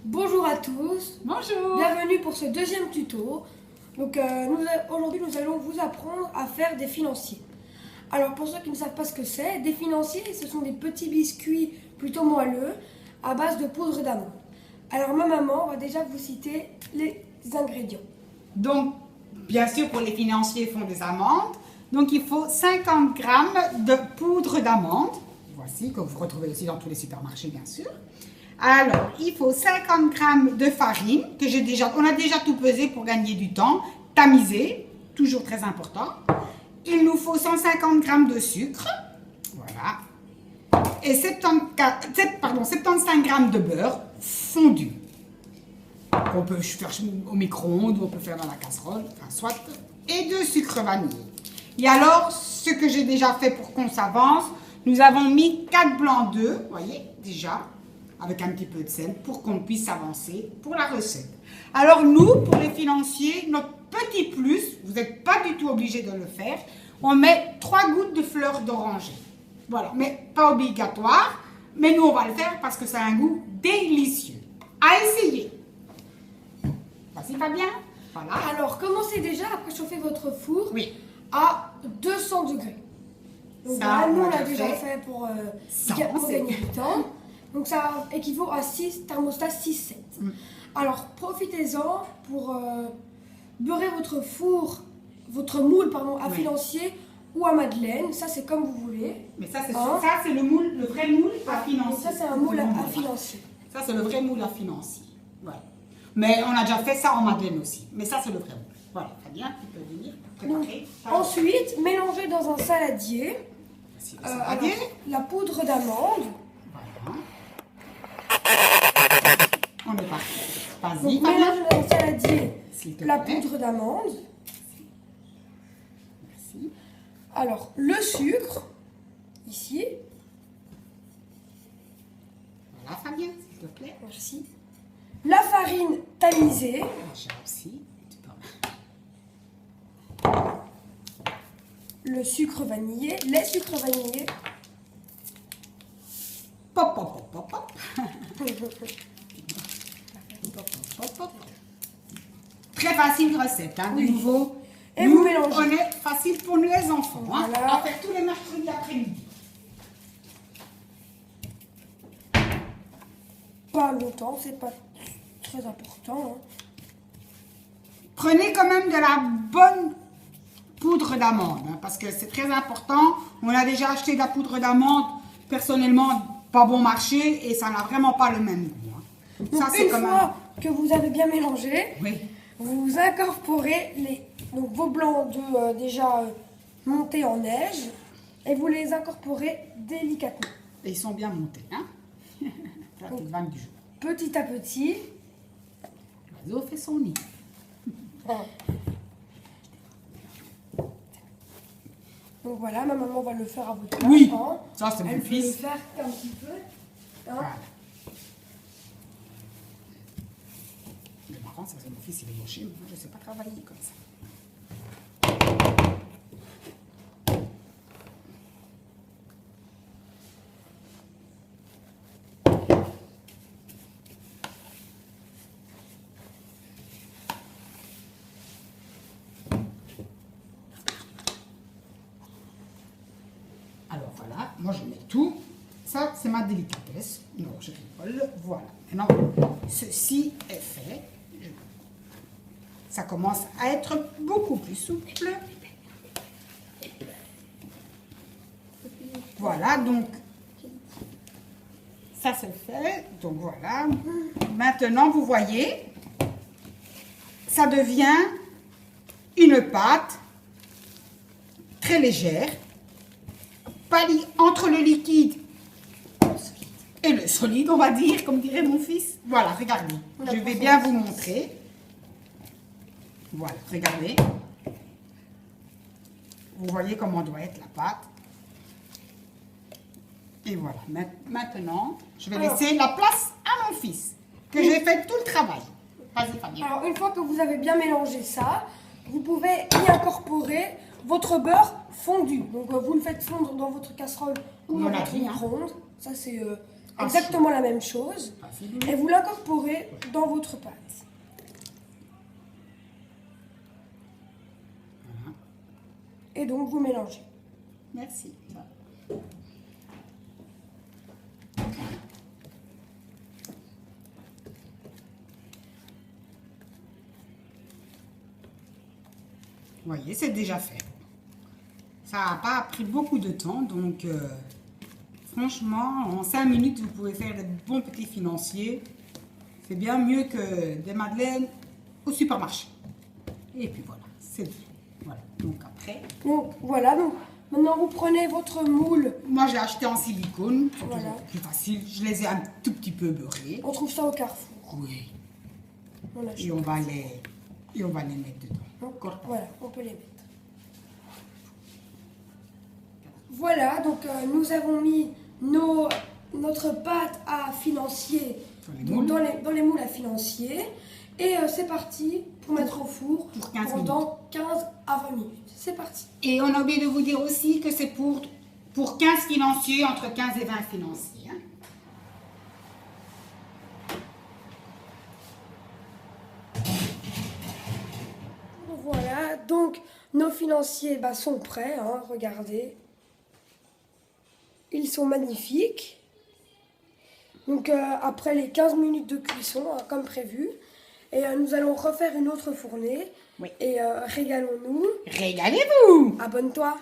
Bonjour à tous, Bonjour. bienvenue pour ce deuxième tuto. Donc aujourd'hui nous allons vous apprendre à faire des financiers. Alors pour ceux qui ne savent pas ce que c'est, des financiers ce sont des petits biscuits plutôt moelleux à base de poudre d'amande. Alors ma maman va déjà vous citer les ingrédients. Donc, bien sûr, pour les financiers font des amandes. Donc, il faut 50 g de poudre d'amande. Voici, que vous retrouvez aussi dans tous les supermarchés, bien sûr. Alors, il faut 50 g de farine, on a déjà tout pesé pour gagner du temps, tamisé, toujours très important. Il nous faut 150 g de sucre, voilà, et 75 g de beurre fondu. On peut faire au micro-ondes, on peut faire dans la casserole, enfin soit, et de sucre vanillé. Et alors, ce que j'ai déjà fait pour qu'on s'avance, nous avons mis 4 blancs d'œufs, vous voyez, déjà, avec un petit peu de sel, pour qu'on puisse avancer pour la recette. Alors nous, pour les financiers, notre petit plus, vous n'êtes pas du tout obligé de le faire, on met 3 gouttes de fleur d'oranger. Voilà, mais pas obligatoire, mais nous on va le faire parce que ça a un goût délicieux. À essayer. Vas-y Fabien. Voilà. Alors commencez déjà à préchauffer votre four Oui. à 200 degrés. Donc Ça, là, nous on on a l'a déjà déjà fait. fait pour Ça, gagner du temps. Donc ça équivaut à 6 thermostats 6-7. Alors profitez-en pour beurrer votre four, votre moule pardon, à Oui. financier ou à madeleine. Ça c'est comme vous voulez. Mais ça c'est Hein? le moule, le vrai moule à financier. Donc ça c'est un moule à financier. Ça c'est le vrai moule à financier. Voilà. Mais on a déjà fait ça en madeleine aussi. Mais ça c'est le vrai moule. Voilà, Fabien, tu peux venir préparer. Ensuite, mélangez dans un saladier Voici le saladier. alors, la poudre d'amande. Voilà. On est parti. Vas-y, Donc Fabien. mélangez dans un saladier S'il te la plaît. poudre d'amande. Merci. Alors, le sucre, ici, Voilà, Fabien, s'il te plaît. merci. La farine tamisée, J'ai aussi. Tu peux- le sucre vanillé, les sucres vanillés. Pop, pop, pop, pop, pop. Pop, pop. Très facile recette, hein, de nouveau. Et Nous, vous mélangez. On est facile pour nous les enfants, hein, Voilà. à faire tous les mercredis après-midi. Pas longtemps, c'est pas très important. Hein. Prenez quand même de la bonne poudre d'amande, hein, parce que c'est très important. On a déjà acheté de la poudre d'amande, personnellement, pas bon marché, et ça n'a vraiment pas le même goût. Hein. Donc Ça, c'est une comme fois que vous avez bien mélangé, Oui. vous incorporez donc vos blancs d'œufs déjà montés en neige et vous les incorporez délicatement. Et ils sont bien montés, hein. C'est la petite vanne du jour. Petit à petit. L'oiseau fait son nid. Donc voilà, ma maman va le faire à votre place. Oui, hein. ça, c'est mon Elle peut fils. le faire un petit peu. hein. Voilà. Le marrant, c'est que mon fils, il est gaucher, mais moi, je ne sais pas travailler comme ça. Alors voilà, moi je mets tout. Ça, c'est ma délicatesse. Non, je rigole. Voilà. Maintenant, ceci est fait. Ça commence à être beaucoup plus souple. Voilà, donc, ça c'est fait. Donc voilà. Maintenant, vous voyez, ça devient une pâte très légère. Entre le liquide et le solide, on va dire, comme dirait mon fils. Voilà, regardez. Je vais bien vous montrer. Voilà, regardez. Vous voyez comment doit être la pâte. Et voilà, maintenant, je vais laisser la place à mon fils, que j'ai fait tout le travail. Vas-y, Fabien. Alors une fois que vous avez bien mélangé ça, vous pouvez y incorporer votre beurre fondu. Donc vous le faites fondre dans votre casserole ou On dans l'a votre dit, hein. micro-ondes. Ça c'est exactement la même chose et vous l'incorporez dans votre pâte. Voilà. Et donc vous mélangez. Merci. Vous voyez, c'est déjà fait. Ça n'a pas pris beaucoup de temps, donc franchement, en 5 minutes, vous pouvez faire de bons petits financiers. C'est bien mieux que des madeleines au supermarché. Et puis voilà, c'est bien. Voilà, donc après... Donc voilà, donc maintenant vous prenez votre moule. Moi, j'ai acheté en silicone, c'est Voilà. toujours plus facile. Je les ai un tout petit peu beurrés. On trouve ça au Carrefour. Oui. On achète. Et on va les mettre dedans. Donc, voilà, on peut les mettre. Voilà, donc nous avons mis notre pâte à financier dans les moules à financier. Et c'est parti pour mettre au four pour 15 pendant 15 à 20 minutes. C'est parti. Et on a oublié de vous dire aussi que c'est pour 15 financiers, entre 15 et 20 financiers. Hein. Voilà, donc nos financiers sont prêts, hein, regardez. Ils sont magnifiques. Donc après les 15 minutes de cuisson, hein, comme prévu, et nous allons refaire une autre fournée. Oui. Et régalons-nous. Régalez-vous! Abonne-toi.